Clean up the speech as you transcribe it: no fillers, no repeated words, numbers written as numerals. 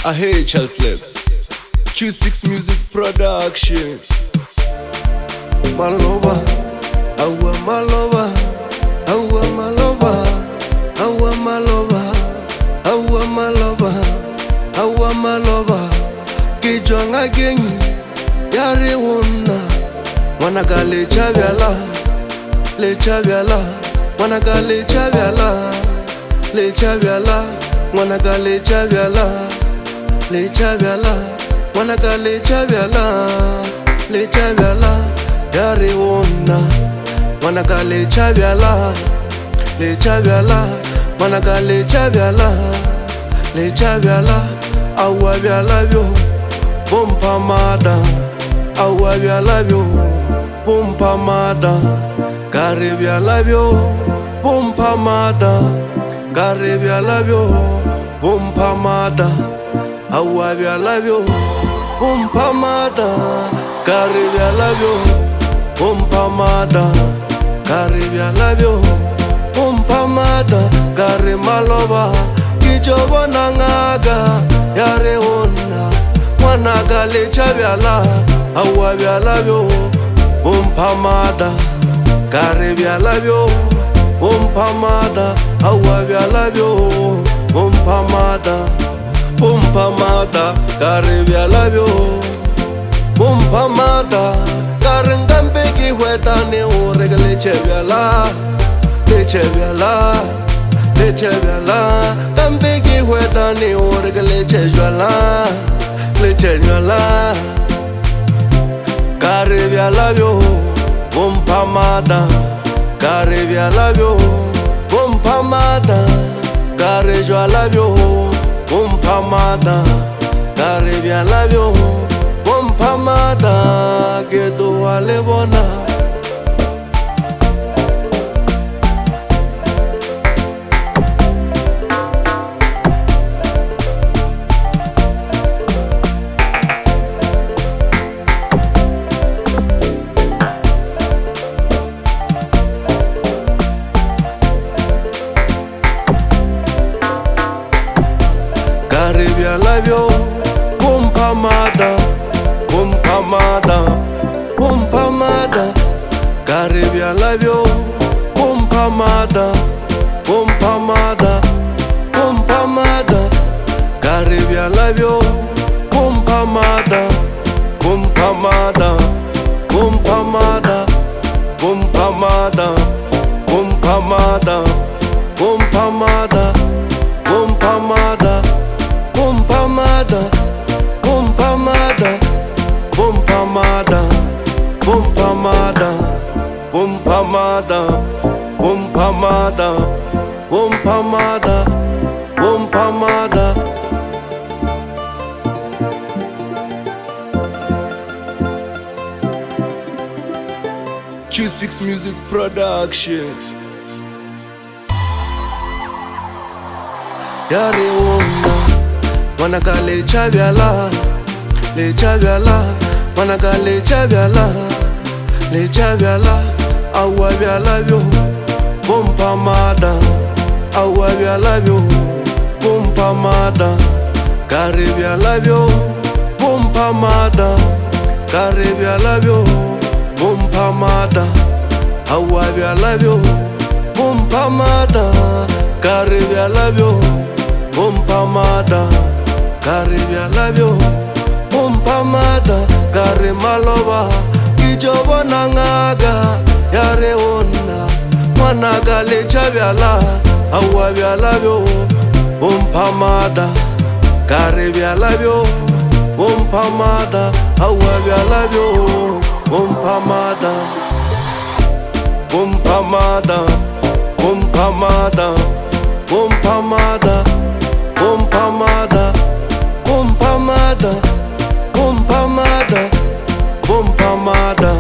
I hate Charles Lips. Q6 Music Production. Maloba, awa maloba, awa maloba, awa maloba, awa maloba, awa maloba. Kijonga gengi, yari wona. Wanaka le chavyala, wanaka le chavyala, wanaka le chavyala, wanaka le chavyala, yari wona. Wanaka le chavyala, wanaka le chavyala, awa vyala vyo, bompa mada, awa vyala vyo. Bompa mada, gare vyala vyo, bompa mada, gare vyala vyo, bompa mada, awa vyala vyo, bompa mada, gare vyala vyo, bompa mada, gare vyala vyo, bompa mada, gare maloba, kijobo nangaga, yare ona, wanaga le chavyala, awa vyala vyo. Bompa mada, gare vyala vyo, bompa mada, awa vyala vyo, bompa mada, gare vyala vyo, bompa mada, gare ngambeki hweta ne orega leche vyala, ngambeki hweta ne orega leche vyala. Gare vyala vyo, bompa mada, gare vyala vyo, bompa mada, gare vyala vyo, bompa mada, gare vyala vyo, bompa mada, geto wale bona. Gare vyala vyo, bompa mada, gare vyala vyo, bompa mada, gare vyala vyo, bompa mada, Q6 Music Production. Yari wona, wanaka le chavyala, wanaka le chavyala, awa vyala vyo, bompa mada, awa vyala vyo, bompa mada, gare vyala vyo, bompa mada, gare vyala vyo, bompa mada, awa vyala vyo, bompa mada, gare vyala vyo, bompa mada, gare vyala vyo, bompa mada, gare maloba, kijobo nangaga, yare ona, wanaga le chavyala, awa vyala vyo, bompa mada, gare vyala vyo, bompa mada, awa vyala vyo, bompa mada, bompa mada, bompa mada, bompa mada, bompa mada, bompa mada, bompa mada, bompa mada.